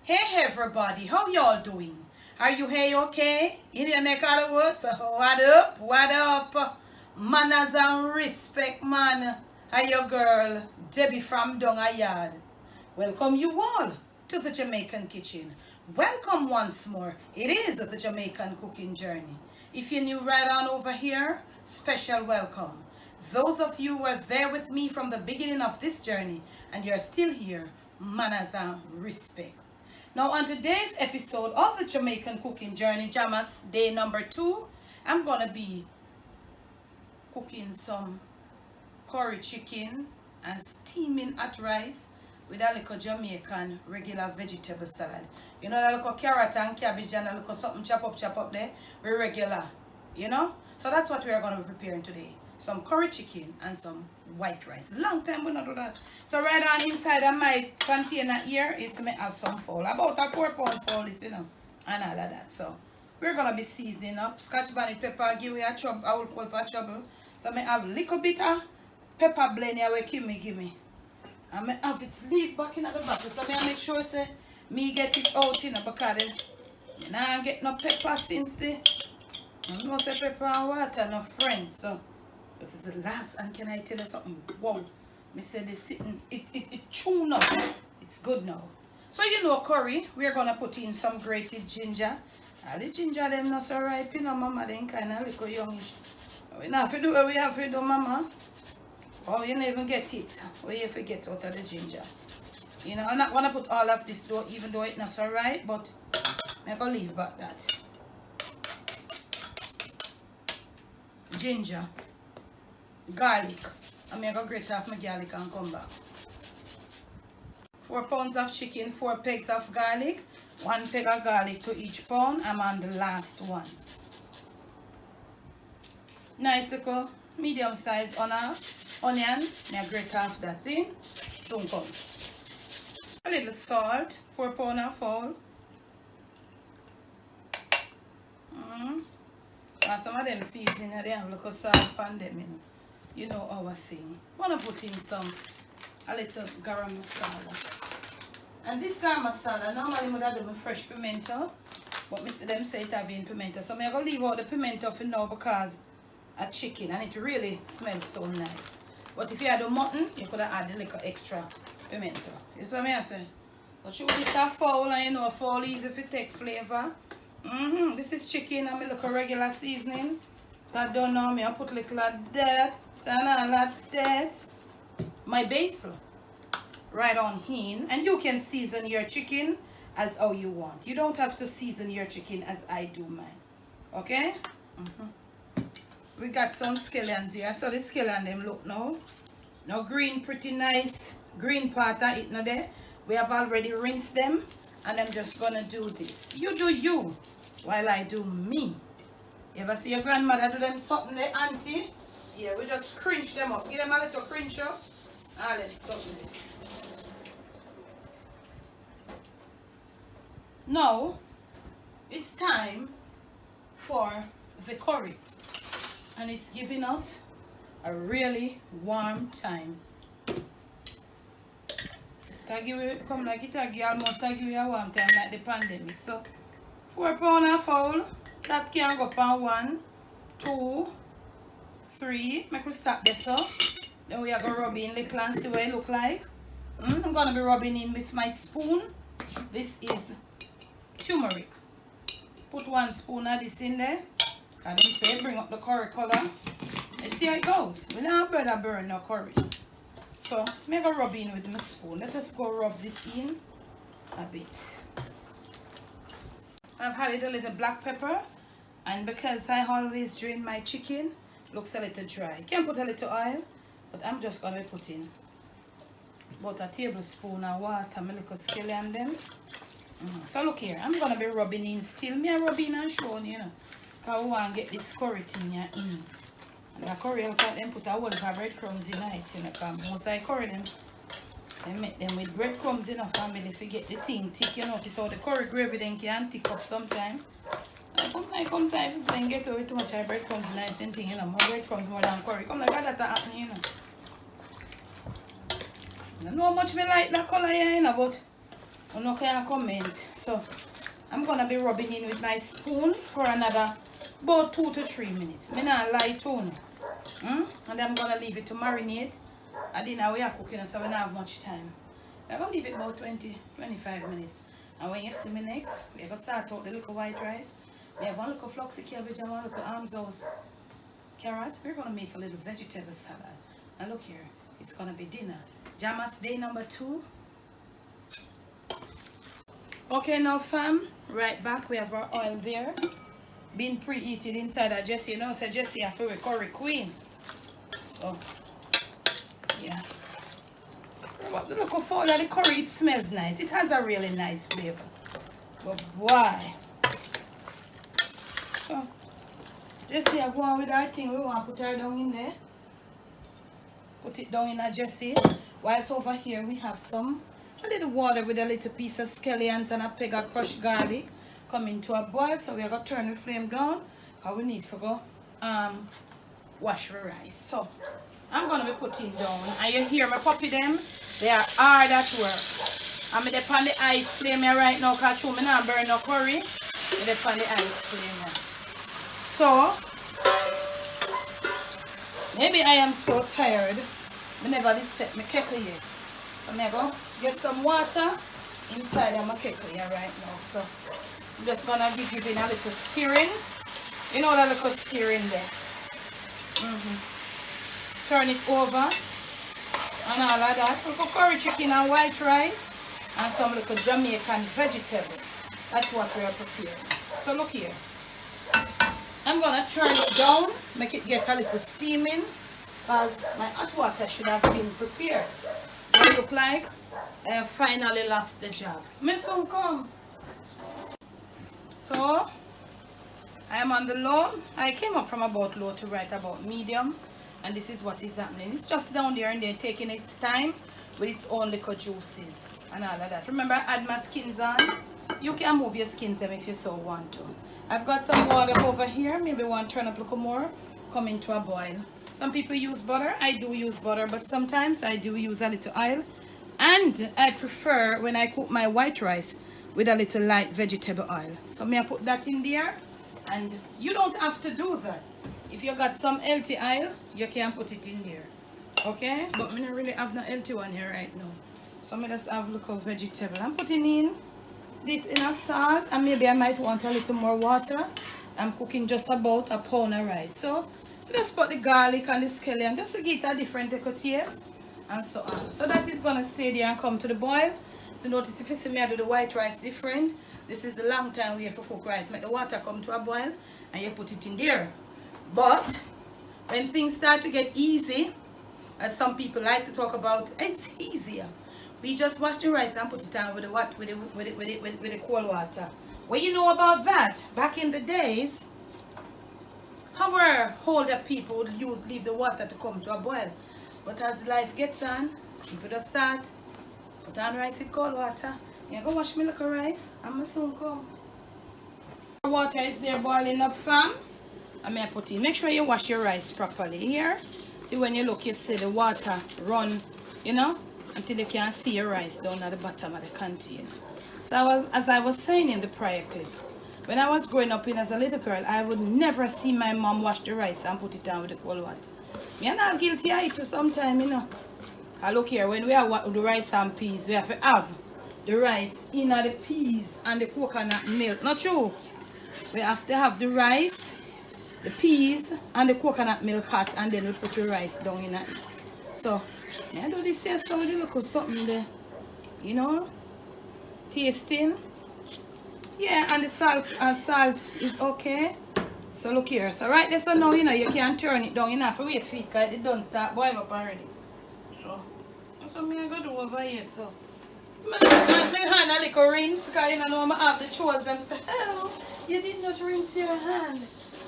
Hey everybody, how y'all doing? Are you hey okay? In your neck of the woods? What up? What up? Manners and respect, man. Hi your girl, Debbie from Donga Yard. Welcome you all to the Jamaican kitchen. Welcome once more. It is the Jamaican cooking journey. If you're new right on over here, special welcome. Those of you who are there with me from the beginning of this journey and you're still here, manners and respect. Now on today's episode of the Jamaican cooking journey, JAMMAS day number 2, I'm going to be cooking some curry chicken and steaming hot rice with a little Jamaican regular vegetable salad. You know that little carrot and cabbage and a little something chop up there? We're regular, you know? So that's what we are going to be preparing today. Some curry chicken and some white rice. Long time we not do that. So right on inside of my container here is to have some fowl. About a 4-pound fowl is, you know, and all of that. So we're going to be seasoning up. Scotch bonnet pepper, give me a chub, I will pulp a trouble. So I have a little bit of pepper blend here where give me. And I have it leave back in the bottle. So I make sure say me get it out, you know, because you know, I get no pepper since the I know say pepper and water no friends. So this is the last, and can I tell you something? Wow, me say this sitting, it tune up. It's good now. So you know curry, we're gonna put in some grated ginger. All the ginger them not so ripe, you know, mama, them kind of little youngish. We not have to do what we have to do, mama. Oh, you don't even get it. What you forget out of the ginger. You know, I'm not gonna put all of this though, even though it's not so right, but I'm gonna leave back that. Ginger. Garlic. I'm going to grate off my garlic and come back. 4 pounds of chicken, 4 pegs of garlic, 1 peg of garlic to each pound. I'm on the last one. Nice little medium size onion. I grate off that in. Soon come. A little salt, 4 pounds of fowl. Some of them seasoning, they have little salt on them, you know. You know our thing. Wanna put in a little garam masala. And this garam masala, normally I do my fresh pimento, but Mr. them say it have in pimento. So I'm gonna leave out the pimento for now because a chicken and it really smells so nice. But if you had a mutton, you could have added a little extra pimento. You see what I say? But you this a fowl and you know fowl easy if you take flavor. This is chicken and my little regular seasoning. That don't know me, I put a little of that. And all that, my basil right on in, and you can season your chicken as how you want. You don't have to season your chicken as I do mine. Okay? We got some scallions here. So the scallion them look now green, pretty nice green part of it now there. We have already rinsed them, and I'm just gonna do this. You do you while I do me. You ever see your grandmother do them something there, auntie? Yeah, we just cringe them up. Give them a little cringe up. And then something. Now, it's time for the curry. And it's giving us a really warm time. Come like it almost give you a warm time like the pandemic. So, 4 pounds of fowl. That can go on 1, 2, 3. Make we stop this up. Then we are going to rub in little and see what it look like. I'm going to be rubbing in with my spoon. This is turmeric. Put 1 spoon of this in there. And then say bring up the curry color. Let's see how it goes. We don't have better burn no curry. So I'm going to rub in with my spoon. Let us go rub this in a bit. I've added a little black pepper. And because I always drain my chicken, looks a little dry. You can put a little oil, but I'm just going to put in about a tablespoon of water, my little scallion them. So look here, I'm going to be rubbing in still. Me a rubbing and showing, you know, because we want to get this curry thing here in. And the curry, I'll put a whole lot of breadcrumbs in it, you know, because once I curry them, I make them with breadcrumbs enough family if you get the thing thick. You notice how the curry gravy then can thick up sometimes. Come time people then get away too much breadcrumbs nice and thing, you know. More breadcrumbs more than curry. Come like that happen, you know. I don't know how much me like that color here, you know, but You know, can comment. So I'm gonna be rubbing in with my spoon for another about 2 to 3 minutes. Me not lie to you. And then I'm gonna leave it to marinate. And then we are cooking, so we don't have much time. I'm gonna leave it about 20-25 minutes. And when you see me next, we're gonna start out the little white rice. We have one little fluxy cabbage and one little armshouse carrot. We're gonna make a little vegetable salad. And look here, it's gonna be dinner. JAMMAS day number 2. Okay, now fam, right back. We have our oil there, being preheated inside of Jessie. You know, so Jessie have to be curry queen. So, yeah. But look how far the curry, it smells nice. It has a really nice flavor. But why? So, Jessie, I go on with our thing. We want to put her down in there. Put it down in a Jessie. Whilst over here, we have a little water with a little piece of scallions and a peg of crushed garlic coming to a boil. So we are going to turn the flame down because we need to go wash the rice. So I'm going to be putting down. And you hear me puppy them? They are hard at work. I'm on the ice flame here right now because I'm not burn no curry. I'm on the ice flame here. So maybe I am so tired. I never did set my kettle yet. So I'm going to get some water inside of my kettle here right now. So I'm just going to be giving a little stirring. You know that little stirring there. Turn it over and all of that. Little curry chicken and white rice and some little Jamaican vegetable. That's what we are preparing. So look here. I'm going to turn it down, make it get a little steaming because my hot water should have been prepared. So it look like I have finally lost the job. My son come. So I am on the low. I came up from about low to right about medium. And this is what is happening. It's just down there and then taking its time with its own little juices and all of that. Remember, I add my skins on. You can move your skins them if you so want to. I've got some water over here. Maybe one turn up a little more. Come into a boil. Some people use butter. I do use butter, but sometimes I do use a little oil. And I prefer when I cook my white rice with a little light vegetable oil. So may I put that in there? And you don't have to do that. If you got some healthy oil, you can put it in there. Okay? But I don't really have no healthy one here right now. So I just have a little vegetable. I'm putting in it in a salt, and maybe I might want a little more water. I'm cooking just about a pound of rice. So just put the garlic and the scallion just to get a different taste and so on. So that is gonna stay there and come to the boil. So notice if you see me I do the white rice different. This is the long time we have to cook rice. Make the water come to a boil and you put it in there. But when things start to get easy, as some people like to talk about, it's easier. We just wash the rice and put it down with the cold water. Well, you know about that. Back in the days, our older people would leave the water to come to a boil. But as life gets on, people just start put on rice with cold water. You go wash me like a rice, and my soon come. Water is there boiling up, fam. I may put in. Make sure you wash your rice properly here. When you look, you see the water run, you know, until you can see your rice down at the bottom of the container. So as I was saying in the prior clip, when I was growing up as a little girl, I would never see my mom wash the rice and put it down with the cold water. Me not guilty of it too sometimes, you know. I look here, when we have the rice and peas, we have to have the rice in the peas and the coconut milk. Not true. We have to have the rice, the peas and the coconut milk hot, and then we put the rice down in it. So I do this here, so we look at something there, you know, tasting. Yeah, and the salt is okay. So look here. So right there, so now you know you can turn it down. You have to wait for it because it don't start boiling up already. So that's what I'm going to do over here. So I'm going to hand a little rinse because you know I have the chores them say, oh, you did not rinse your hand.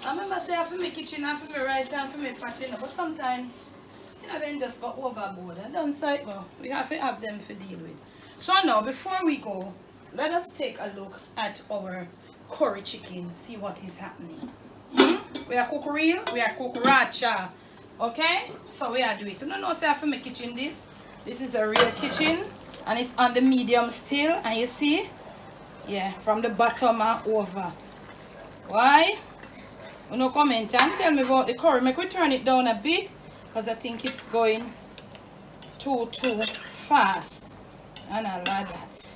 I remember say I have to make kitchen and for my rice and for my pot, you know, but sometimes you know then just go overboard and done so it go. We have to have them to deal with. So now before we go, let us take a look at our curry chicken, see what is happening. We are cook real, we are cook racha. Okay? So we are doing it. You don't know say I have to make kitchen this. This is a real kitchen. And it's on the medium still, and you see, yeah, from the bottom and over. Why? You no comment and tell me about the curry. Make we turn it down a bit, because I think it's going too fast, and I like that.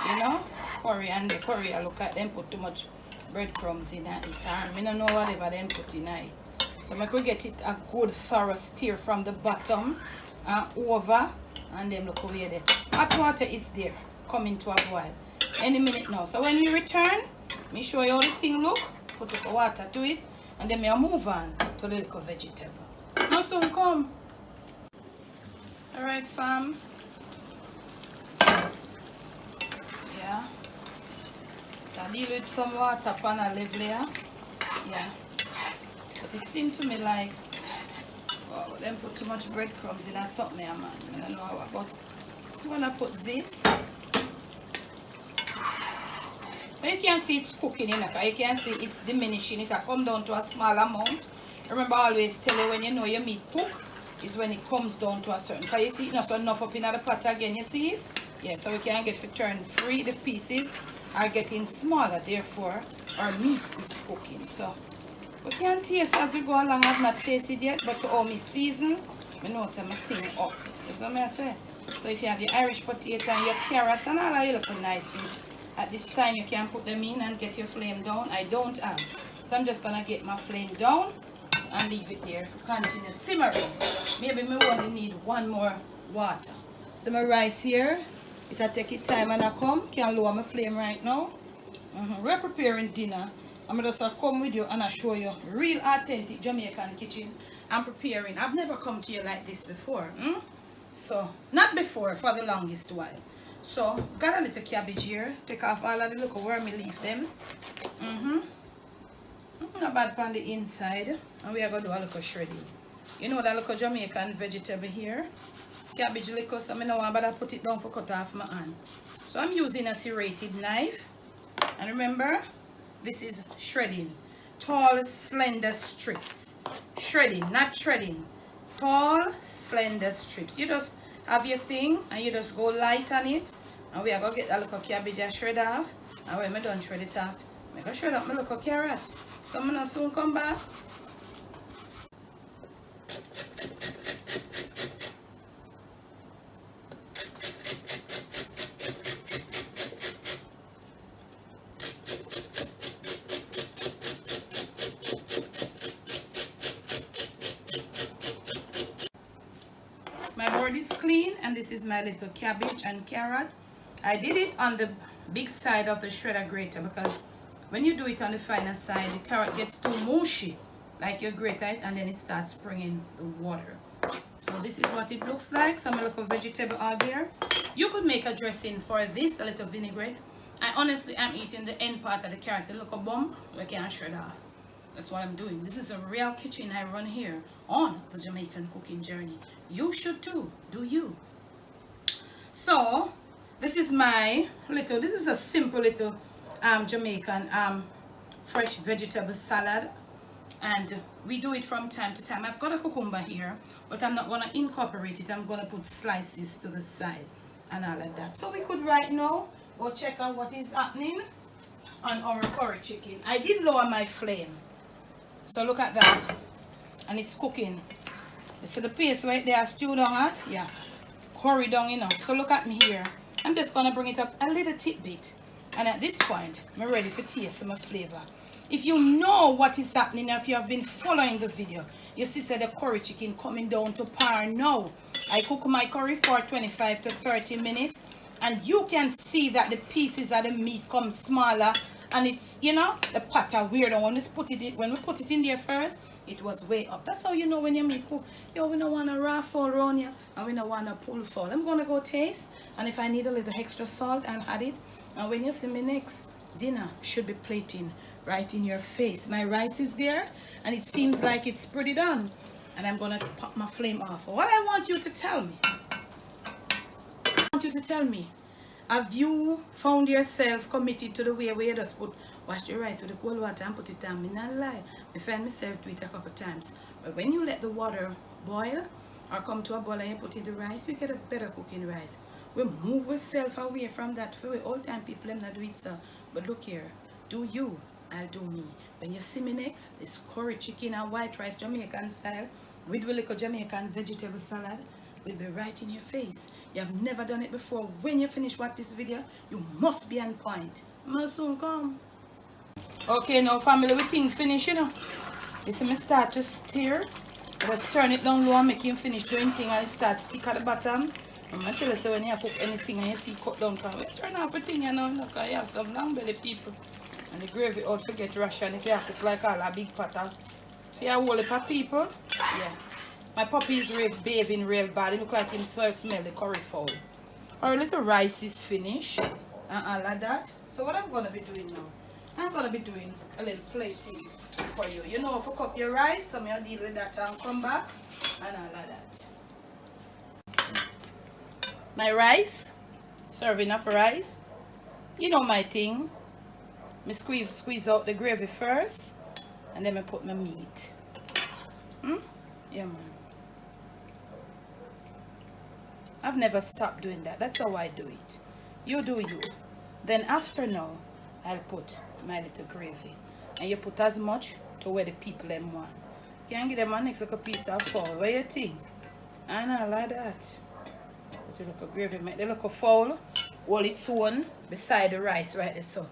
You know, curry and the curry, I look at them put too much breadcrumbs in it. I don't know whatever them put in it. So make we get it a good thorough stir from the bottom and over, and then look over there. Hot water is there, coming to a boil any minute now. So when we return, me show you how the thing look. Put the water to it, and then I'll move on to the little vegetable. Now soon come. Alright fam. Yeah. I deal with some water pan a level here. Yeah. But it seemed to me like, oh, them put too much breadcrumbs in or something, man. I don't know how, but I'm gonna put this. You can see it's cooking in it. You can see it's diminishing. It come down to a small amount. Remember, I always tell you when you know your meat cook is when it comes down to a certain. Because you see it not so enough up in the pot again. You see it? Yeah, so we can get to turn free. The pieces are getting smaller. Therefore, our meat is cooking. So we can taste as we go along. I've not tasted yet, but to all me season, I know something up. That's what I say. So if you have your Irish potato and your carrots and all of your little nice things, at this time you can put them in and get your flame down. I don't have. So I'm just going to get my flame down and leave it there for continue simmering. Maybe me only need one more water. So my rice here, it'll take it time and I come. Can lower my flame right now. We're preparing dinner. I'm just going to come with you and I show you real authentic Jamaican kitchen. I'm preparing. I've never come to you like this before. So, not before, for the longest while. So, got a little cabbage here. Take off all of the little wormy leaf them. Not bad on the inside. And we are going to do a little shredding. You know that little Jamaican vegetable here? Cabbage little, so I don't want to put it down for cut off my hand. So, I'm using a serrated knife. And remember, this is shredding. Tall, slender strips. Shredding, not shredding. Tall, slender strips. You just have your thing and you just go light on it. And we are going to get that little cabbage I shred off. And when I'm done shred it off, I'm going to shred up my little carrot. So I'm going to soon come back. My board is clean and this is my little cabbage and carrot. I did it on the big side of the shredder grater because when you do it on the finer side, the carrot gets too mushy. Like you grate it and then it starts bringing the water. So this is what it looks like. Some little vegetable out there. You could make a dressing for this, a little vinaigrette. I honestly am eating the end part of the carrots, a little bump, I can't shred off. That's what I'm doing. This is a real kitchen I run here on the Jamaican cooking journey. You should too. Do you? So, this is my little, this is a simple little Jamaican fresh vegetable salad. And we do it from time to time. I've got a cucumber here, but I'm not going to incorporate it. I'm going to put slices to the side and all of that. So we could right now go check out what is happening on our curry chicken. I did lower my flame. So look at that. And it's cooking. You see the paste right there, stew down at? Yeah. Curry down, you know. So look at me here. I'm just going to bring it up a little tidbit. And at this point, I'm ready to taste some flavor. If you know what is happening, if you have been following the video, you see the curry chicken coming down to par now. I cook my curry for 25 to 30 minutes. And you can see that the pieces of the meat come smaller. And it's, you know, the pot are weird. And when we put it in there first, it was way up. That's how you know when your meat cook. Yo, we don't want a raw fall around you. And we don't want a pull fall. I'm going to go taste. And if I need a little extra salt, I'll add it. And when you see me next, dinner should be plating right in your face. My rice is there. And it seems like it's pretty done. And I'm going to pop my flame off. What I want you to tell me. Have you found yourself committed to the way where you just wash the rice with the cold water and put it down? Me not lie. I find myself do it a couple times. But when you let the water boil or come to a boil and you put in the rice, you get a better cooking rice. We move ourselves away from that. For we all time people them not do it, sir. But look here, do you, I'll do me. When you see me next, it's curry chicken and white rice Jamaican style with a little Jamaican vegetable salad will be right in your face. You have never done it before. When you finish watch this video, you must be on point. Must soon come. Okay, now family, we think finish, you know. You see me start to stir. Just turn it down low and make him finish doing thing and it starts stick at the bottom. I'm going to tell you, so when you cook anything and you see cut down, turn off the thing, you know, because you have some long belly people. And the gravy out to get ration if you have cook like all a big pot. If you have a whole heap of people, yeah. My puppy is bathing real bad. It look like him smell the curry fowl. Our little rice is finished and all like that. So what I'm going to be doing now, I'm going to be doing a little plating for you. You know, if you cook your rice, some of you deal with that and come back and all like that. My rice, serving of rice. You know my thing. Me squeeze out the gravy first and then I put my meat. Yeah, man. I've never stopped doing that. That's how I do it. You do you. Then after now, I'll put my little gravy. And you put as much to where the people them want. You can give them a next like a piece of fowl. What you think? And I like that. Put a little gravy, make the little fowl hold its own beside the rice right there. So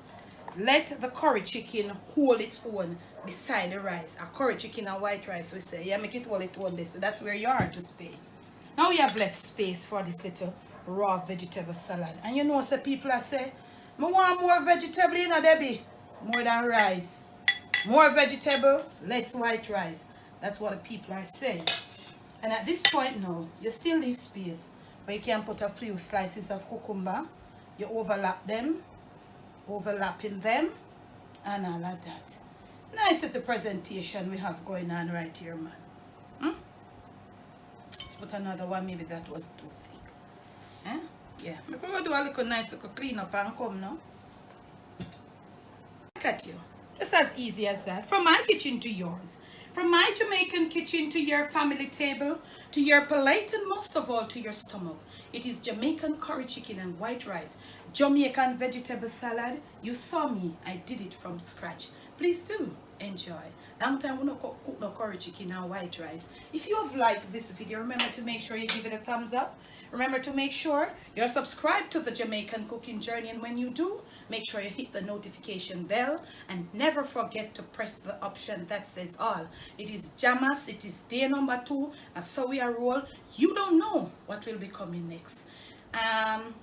let the curry chicken hold its own beside the rice. A curry chicken and white rice, we say. Yeah, make it hold its own. So that's where you are to stay. Now we have left space for this little raw vegetable salad. And you know, so people are say, I want more vegetable, you know, Debbie. More than rice. More vegetable, less white rice. That's what the people are saying. And at this point now, you still leave space. But you can put a few slices of cucumber. You overlap them. Overlapping them. And all like that. Nice little presentation we have going on right here, man. Let's put another one. Maybe that was too thick. Yeah. We're going to do a little nice little clean up and come now. Look at you. Just as easy as that. From my kitchen to yours. From my Jamaican kitchen to your family table, to your plate, and most of all to your stomach. It is Jamaican curry chicken and white rice. Jamaican vegetable salad. You saw me. I did it from scratch. Please do enjoy. Long time we don't cook no curry chicken and white rice. If you have liked this video, remember to make sure you give it a thumbs up. Remember to make sure you're subscribed to the Jamaican cooking journey, and when you do, make sure you hit the notification bell and never forget to press the option that says all. It is JAMMAS, it is day number 2, and so we are roll. You don't know what will be coming next.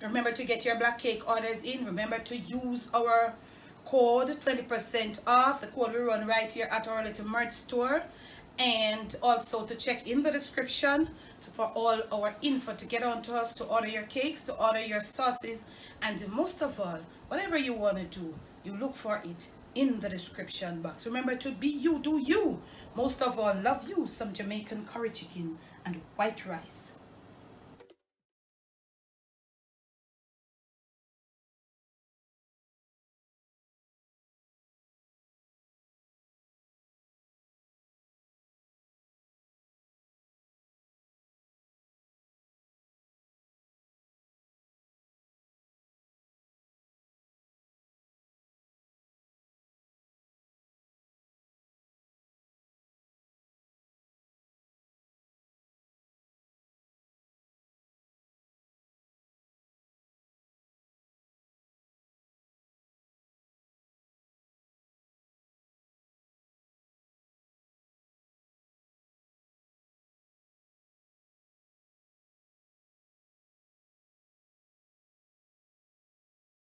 Remember to get your black cake orders in. Remember to use our code 20% off, the code we run right here at our little merch store, and also to check in the description for all our info to get on to us, to order your cakes, to order your sauces, and most of all, whatever you want to do, you look for it in the description box. Remember to be you, do you. Most of all, love you some Jamaican curry chicken and white rice.